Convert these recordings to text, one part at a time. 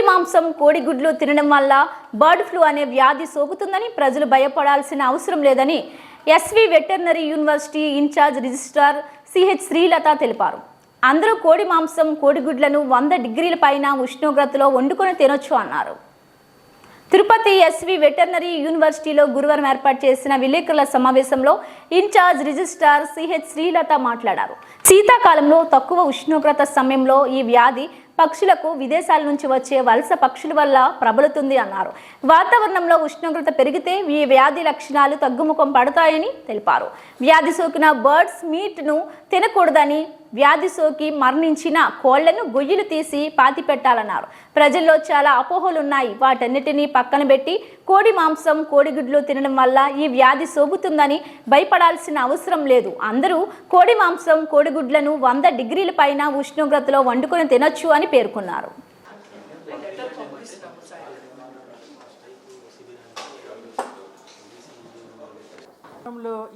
మాంసం కోడిగుడ్లు తినడం వల్ల బర్డ్ ఫ్లూ అనే వ్యాధి సోకుతుందని ప్రజలు భయపడాల్సిన అవసరం లేదని SV veterinary university incharge registrar CH Srilatha తెలిపారు. అందరూ కోడి మాంసం కోడిగుడ్లను 100 డిగ్రీల పైన ఉష్ణోగ్రతలో వండుకొని తినొచ్చు అన్నారు. తిరుపతి ఎస్వి వెటర్నరీ యూనివర్సిటీలో గురువారం ఏర్పాటు చేసిన విలేకరుల సమావేశంలో ఇన్ఛార్జ్ రిజిస్ట్రార్ సిహెచ్ శ్రీలత మాట్లాడారు. శీతాకాలంలో తక్కువ ఉష్ణోగ్రత సమయంలో ఈ వ్యాధి పక్షులకు విదేశాల నుంచి వచ్చే వలస పక్షుల వల్ల ప్రబలుతుంది అన్నారు. వాతావరణంలో ఉష్ణోగ్రత పెరిగితే ఈ వ్యాధి లక్షణాలు తగ్గుముఖం పడతాయని తెలిపారు. వ్యాధి సోకిన బర్డ్స్ మీట్ను తినకూడదని, వ్యాధి సోకి మరణించిన కోళ్లను గొయ్యిలు తీసి పాతి పెట్టాలన్నారు. ప్రజల్లో చాలా అపోహలున్నాయి. వాటన్నిటినీ పక్కన పెట్టి కోడి మాంసం కోడిగుడ్లు తినడం వల్ల ఈ వ్యాధి సోకుతుందని భయపడాల్సిన అవసరం లేదు. అందరూ కోడి మాంసం కోడిగుడ్లను 100 డిగ్రీల పైన ఉష్ణోగ్రతలో వండుకొని తినొచ్చు అని పేర్కొన్నారు.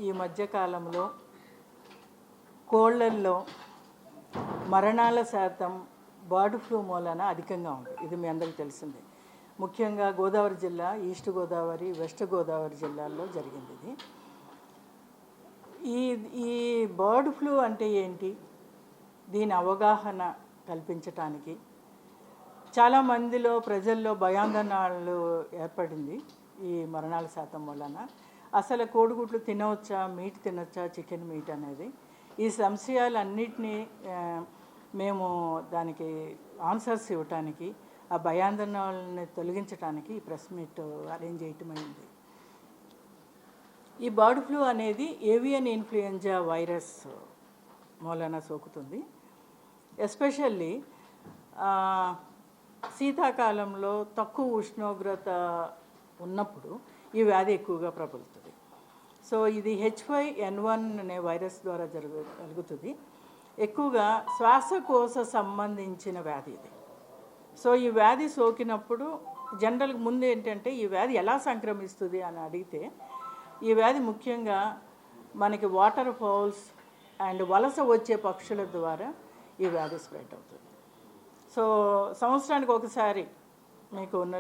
ఈ మధ్యకాలంలో కోళ్లల్లో మరణాల శాతం బర్డ్ ఫ్లూ మూలన అధికంగా ఉంది. ఇది మీ అందరికీ తెలిసిందే. ముఖ్యంగా గోదావరి జిల్లా, ఈస్ట్ గోదావరి, వెస్ట్ గోదావరి జిల్లాల్లో జరిగింది ఇది. ఈ బర్డ్ ఫ్లూ అంటే ఏంటి, దీని అవగాహన కల్పించటానికి చాలామందిలో ప్రజల్లో భయాందోళనలు ఏర్పడింది. ఈ మరణాల శాతం వలన అసలు కోడిగుడ్లు తినవచ్చా, మీట్ తినొచ్చా, చికెన్ మీట్ అనేది, ఈ సంశయాలన్నిటినీ మేము దానికి ఆన్సర్స్ ఇవ్వటానికి, ఆ భయాందోళనని తొలగించడానికి ఈ ప్రెస్ మీట్ అరేంజ్ చేయటమైంది. ఈ బర్డ్ ఫ్లూ అనేది ఏవియన్ ఇన్ఫ్లుయెంజా వైరస్ మూలన సోకుతుంది. ఎస్పెషల్లీ శీతాకాలంలో తక్కువ ఉష్ణోగ్రత ఉన్నప్పుడు ఈ వ్యాధి ఎక్కువగా ప్రబలుతుంది. సో ఇది H5N1 అనే వైరస్ ద్వారా జరుగుతుంది. ఎక్కువగా శ్వాసకోశ సంబంధించిన వ్యాధి ఇది. సో ఈ వ్యాధి సోకినప్పుడు జనరల్గా ముందు ఏంటంటే ఈ వ్యాధి ఎలా సంక్రమిస్తుంది అని అడిగితే, ఈ వ్యాధి ముఖ్యంగా మనకి వాటర్ ఫౌల్స్ అండ్ వలస వచ్చే పక్షుల ద్వారా ఈ వ్యాధి స్ప్రెడ్ అవుతుంది. సో సంవత్సరానికి ఒకసారి మీకు ఉన్న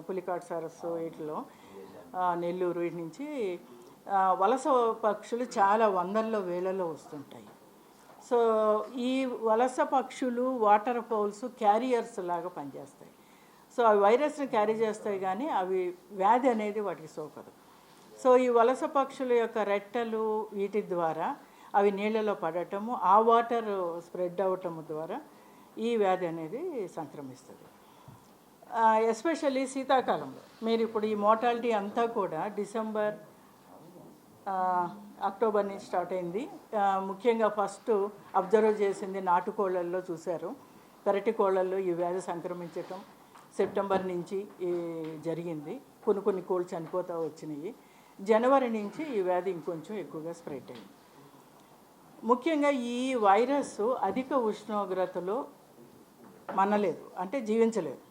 పులికాట్ సరస్సు వీటిలో నెల్లూరు వీటి నుంచి వలస పక్షులు చాలా వందల్లో వేలలో వస్తుంటాయి. సో ఈ వలస పక్షులు వాటర్ ఫౌల్స్ క్యారియర్స్ లాగా పనిచేస్తాయి. సో అవి వైరస్ని క్యారీ చేస్తాయి, కానీ అవి వ్యాధి అనేది వాటికి సోకదు. సో ఈ వలస పక్షుల యొక్క రెట్టలు వీటి ద్వారా అవి నీళ్ళలో పడటము, ఆ వాటర్ స్ప్రెడ్ అవ్వటము ద్వారా ఈ వ్యాధి అనేది సంక్రమిస్తుంది. ఎస్పెషల్లీ శీతాకాలంలో మీరు ఇప్పుడు ఈ మోర్టాలిటీ అంతా కూడా డిసెంబర్ అక్టోబర్ నుంచి స్టార్ట్ అయింది. ముఖ్యంగా ఫస్ట్ అబ్జర్వ్ చేసింది నాటుకోళ్లల్లో చూశారు. పెరటి కోళ్లల్లో ఈ వ్యాధి సంక్రమించటం సెప్టెంబర్ నుంచి జరిగింది. కొన్ని కోళ్ళు చనిపోతూ వచ్చినాయి. జనవరి నుంచి ఈ వ్యాధి ఇంకొంచెం ఎక్కువగా స్ప్రెడ్ అయింది. ముఖ్యంగా ఈ వైరస్ అధిక ఉష్ణోగ్రతలో మనలేదు, అంటే జీవించలేదు.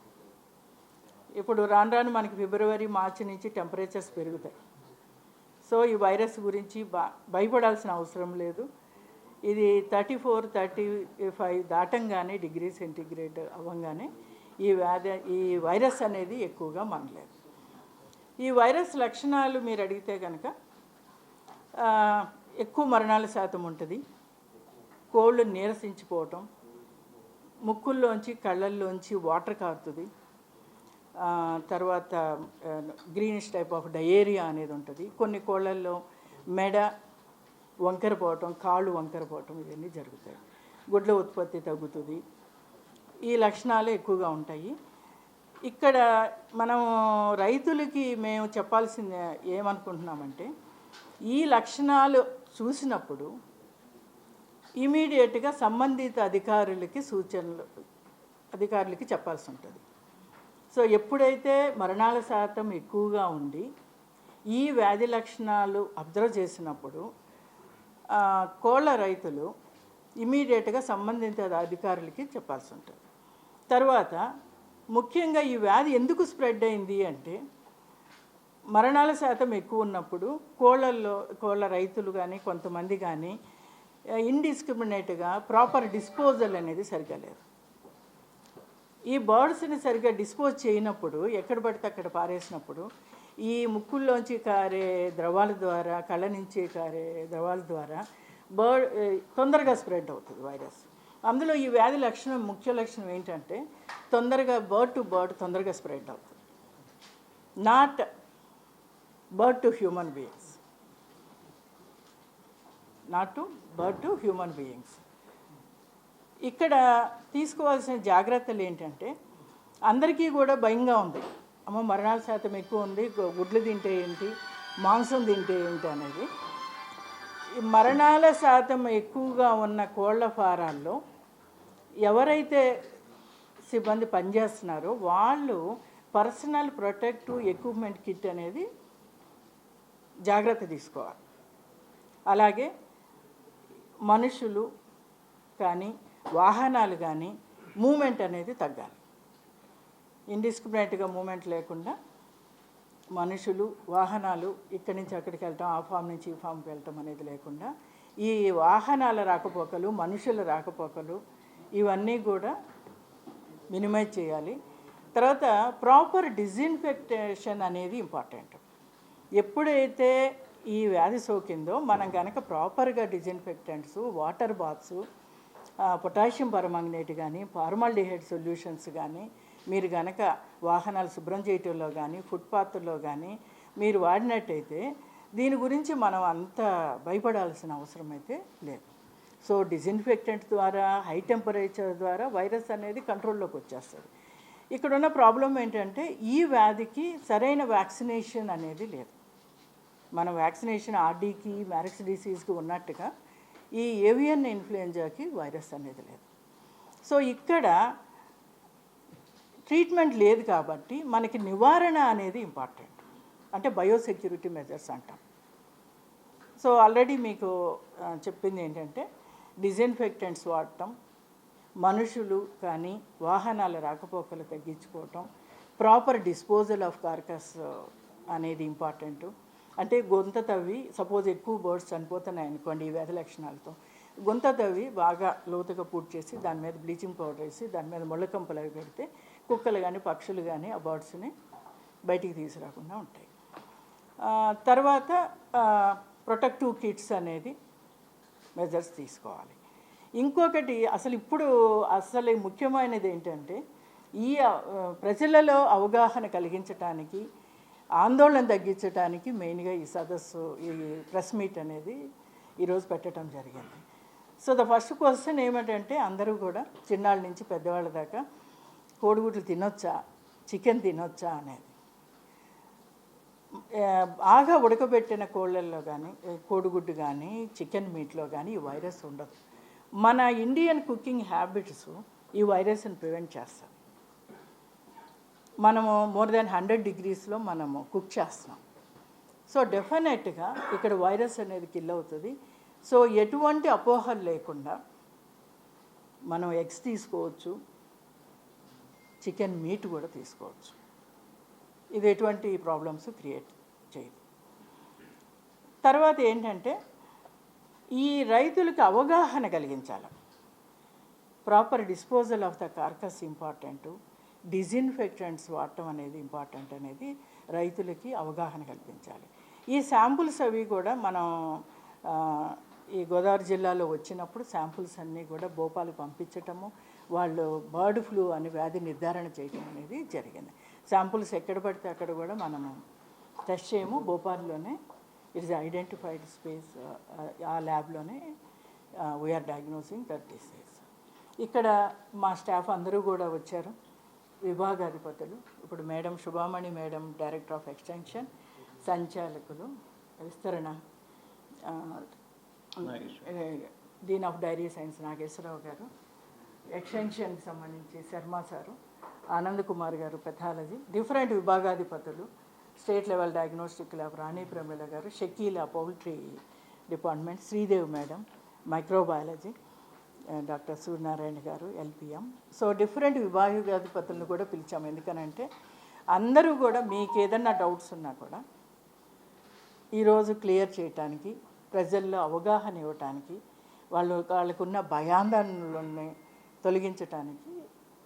ఇప్పుడు రాను మనకి ఫిబ్రవరి, మార్చి నుంచి టెంపరేచర్స్ పెరుగుతాయి. సో ఈ వైరస్ గురించి భయపడాల్సిన అవసరం లేదు. ఇది 34, 35 దాటంగానే డిగ్రీ సెంటీగ్రేడ్ అవ్వగానే ఈ వైరస్ అనేది ఎక్కువగా మనలేదు. ఈ వైరస్ లక్షణాలు మీరు అడిగితే కనుక ఎక్కువ మరణాల శాతం ఉంటుంది. కోళ్ళు నీరసించిపోవటం, ముక్కుల్లోంచి కళ్ళల్లోంచి వాటర్ కారుతుంది. తర్వాత గ్రీనిష్ టైప్ ఆఫ్ డయేరియా అనేది ఉంటుంది. కొన్ని కోళ్ళల్లో మెడ వంకరపోవటం, కాళ్ళు వంకరపోవటం ఇవన్నీ జరుగుతాయి. గుడ్ల ఉత్పత్తి తగ్గుతుంది. ఈ లక్షణాలు ఎక్కువగా ఉంటాయి. ఇక్కడ మనం రైతులకి మేము చెప్పాల్సింది ఏమనుకుంటున్నామంటే, ఈ లక్షణాలు చూసినప్పుడు ఇమీడియట్గా సంబంధిత అధికారులకి చెప్పాల్సి ఉంటుంది. సో ఎప్పుడైతే మరణాల శాతం ఎక్కువగా ఉండి ఈ వ్యాధి లక్షణాలు అబ్జర్వ్ చేసినప్పుడు కోళ్ళ రైతులు ఇమీడియట్గా సంబంధిత అధికారులకి చెప్పాల్సి ఉంటుంది. తర్వాత ముఖ్యంగా ఈ వ్యాధి ఎందుకు స్ప్రెడ్ అయింది అంటే, మరణాల శాతం ఎక్కువ ఉన్నప్పుడు కోళ్ళ రైతులు కానీ కొంతమంది కానీ ఇండిస్క్రిమినేట్గా ప్రాపర్ డిస్పోజల్ అనేది సరిగా లేదు. ఈ బర్డ్స్ని సరిగ్గా డిస్పోజ్ చేయనప్పుడు, ఎక్కడ పడితే అక్కడ పారేసినప్పుడు ఈ ముక్కుల్లోంచి కారే ద్రవాల ద్వారా, కళ్ళ నుంచి కారే ద్రవాల ద్వారా తొందరగా స్ప్రెడ్ అవుతుంది వైరస్. అందులో ఈ వ్యాధి లక్షణం, ముఖ్య లక్షణం ఏంటంటే తొందరగా బర్డ్ టు బర్డ్ తొందరగా స్ప్రెడ్ అవుతుంది, not bird to human beings, not to bird to human beings. ఇక్కడ తీసుకోవాల్సిన జాగ్రత్తలు ఏంటంటే, అందరికీ కూడా భయంగా ఉంది, అమ్మ మరణాల శాతం ఎక్కువ ఉంది, గుడ్లు తింటే ఏంటి, మాంసం తింటే ఏంటి అనేది. ఈ మరణాల శాతం ఎక్కువగా ఉన్న కోళ్ల ఫారాల్లో ఎవరైతే సిబ్బంది పనిచేస్తున్నారో వాళ్ళు పర్సనల్ ప్రొటెక్టివ్ ఎక్విప్మెంట్ కిట్ అనేది జాగ్రత్త తీసుకోవాలి. అలాగే మనుషులు కానీ వాహనాలు కానీ మూమెంట్ అనేది తగ్గాలి. ఇండిస్క్రిమినేట్గా మూమెంట్ లేకుండా మనుషులు, వాహనాలు ఇక్కడి నుంచి అక్కడికి వెళ్ళటం, ఆ ఫామ్ నుంచి ఈ ఫామ్కి వెళ్ళటం అనేది లేకుండా ఈ వాహనాల రాకపోకలు, మనుషుల రాకపోకలు ఇవన్నీ కూడా మినిమైజ్ చేయాలి. తర్వాత ప్రాపర్ డిజిన్ఫెక్టేషన్ అనేది ఇంపార్టెంట్. ఎప్పుడైతే ఈ వ్యాధి సోకిందో మనం కనుక ప్రాపర్గా డిజిన్ఫెక్టెంట్స్, వాటర్ బాత్స్, పొటాషియం పర్మాంగనేట్ కానీ, ఫార్మాల్డిహైడ్ సొల్యూషన్స్ కానీ మీరు కనుక వాహనాలు శుభ్రం చేయటంలో కానీ, ఫుట్పాత్లో కానీ మీరు వాడినట్టయితే దీని గురించి మనం అంత భయపడాల్సిన అవసరం అయితే లేదు. సో డిజిన్ఫెక్టెంట్ ద్వారా, హై టెంపరేచర్ ద్వారా వైరస్ అనేది కంట్రోల్లోకి వచ్చేస్తుంది. ఇక్కడున్న ప్రాబ్లం ఏంటంటే ఈ వ్యాధికి సరైన వ్యాక్సినేషన్ అనేది లేదు. మన వ్యాక్సినేషన్ ఆర్డీకి, మ్యారిక్స్ డిసీజ్కి ఉన్నట్టుగా ఈ ఏవియన్ ఇన్ఫ్లుయెంజాకి వైరస్ అనేది లేదు. సో ఇక్కడ ట్రీట్మెంట్ లేదు కాబట్టి మనకి నివారణ అనేది ఇంపార్టెంట్, అంటే బయోసెక్యూరిటీ మెజర్స్ అంటాం. సో ఆల్రెడీ మీకు చెప్పింది ఏంటంటే డిజిన్ఫెక్టెంట్స్ వాడటం, మనుషులు కానీ వాహనాల రాకపోకలు తగ్గించుకోవటం, ప్రాపర్ డిస్పోజల్ ఆఫ్ కార్కస్ అనేది ఇంపార్టెంటు. అంటే గొంత తవ్వి, సపోజ్ ఎక్కువ బర్డ్స్ చనిపోతున్నాయి అనుకోండి ఈ వ్యాధి లక్షణాలతో, గొంత తవ్వి బాగా లోతుగా పూర్తి చేసి దాని మీద బ్లీచింగ్ పౌడర్ వేసి దాని మీద ముళ్ళకంపలు అవి పెడితే కుక్కలు కానీ పక్షులు కానీ ఆ బర్డ్స్ని బయటికి తీసుకురాకుండా ఉంటాయి. తర్వాత ప్రొటెక్టివ్ కిట్స్ అనేది మెజర్స్ తీసుకోవాలి. ఇంకొకటి అసలు ముఖ్యమైనది ఏంటంటే ఈ ప్రజలలో అవగాహన కలిగించడానికి, ఆందోళన తగ్గించడానికి మెయిన్గా ఈ సదస్సు, ఈ ప్రెస్ మీట్ అనేది ఈరోజు పెట్టడం జరిగింది. సో ద ఫస్ట్ క్వశ్చన్ ఏమిటంటే అందరూ కూడా చిన్నాళ్ళ నుంచి పెద్దవాళ్ళ దాకా కోడిగుడ్లు తినొచ్చా, చికెన్ తినొచ్చా అనేది. బాగా ఉడకబెట్టిన కోళ్ళల్లో కానీ, కోడిగుడ్డు కానీ, చికెన్ మీట్లో కానీ ఈ వైరస్ ఉండదు. మన ఇండియన్ కుకింగ్ హ్యాబిట్స్ ఈ వైరస్ని ప్రివెంట్ చేస్తాయి. మనము మోర్ దాన్ 100 degreesలో మనము కుక్ చేస్తున్నాం. సో డెఫినెట్గా ఇక్కడ వైరస్ అనేది కిల్ అవుతుంది. సో ఎటువంటి అపోహలు లేకుండా మనం ఎగ్స్ తీసుకోవచ్చు, చికెన్ మీట్ కూడా తీసుకోవచ్చు. ఇది ఎటువంటి ప్రాబ్లమ్స్ క్రియేట్ చేయదు. తర్వాత ఏంటంటే ఈ రైతులకు అవగాహన కలిగించాలి. Proper disposal of the carcass important, disinfectants వాడటం అనేది ఇంపార్టెంట్ అనేది రైతులకి అవగాహన కల్పించాలి. ఈ శాంపుల్స్ అవి కూడా మనం ఈ గోదావరి జిల్లాలో వచ్చినప్పుడు శాంపుల్స్ అన్నీ కూడా భోపాల్కి పంపించటము, వాళ్ళు బర్డ్ ఫ్లూ అని వ్యాధి నిర్ధారణ చేయటం అనేది జరిగింది. శాంపుల్స్ ఎక్కడ పడితే అక్కడ కూడా మనము టెస్ట్ చేయము, భోపాల్లోనే ఇట్ ఇస్ ఐడెంటిఫైడ్ స్పేస్, ఆ ల్యాబ్లోనే వీఆర్ డయాగ్నోసింగ్ దట్ డిసీజ్. ఇక్కడ మా స్టాఫ్ అందరూ కూడా వచ్చారు, విభాగాధిపతులు. ఇప్పుడు madam Shubhamani madam director of extension, సంచాలకులు విస్తరణ, dean of dairy science Nageswararao గారు, ఎక్స్టెన్షన్కి సంబంధించి శర్మ సారు, ఆనంద్ కుమార్ గారు పెథాలజీ, డిఫరెంట్ విభాగాధిపతులు, state level diagnostic lab Rani Pramila గారు, Shakeela poultry department, Sridevi madam microbiology, doctor Suryanarayana గారు ఎల్పిఎం. సో డిఫరెంట్ విభాగాధిపతులను కూడా పిలిచాము. ఎందుకనంటే అందరూ కూడా మీకు ఏదన్నా డౌట్స్ ఉన్నా కూడా ఈరోజు క్లియర్ చేయటానికి, ప్రజల్లో అవగాహన ఇవ్వటానికి, వాళ్ళకున్న భయాందోళనలని తొలగించడానికి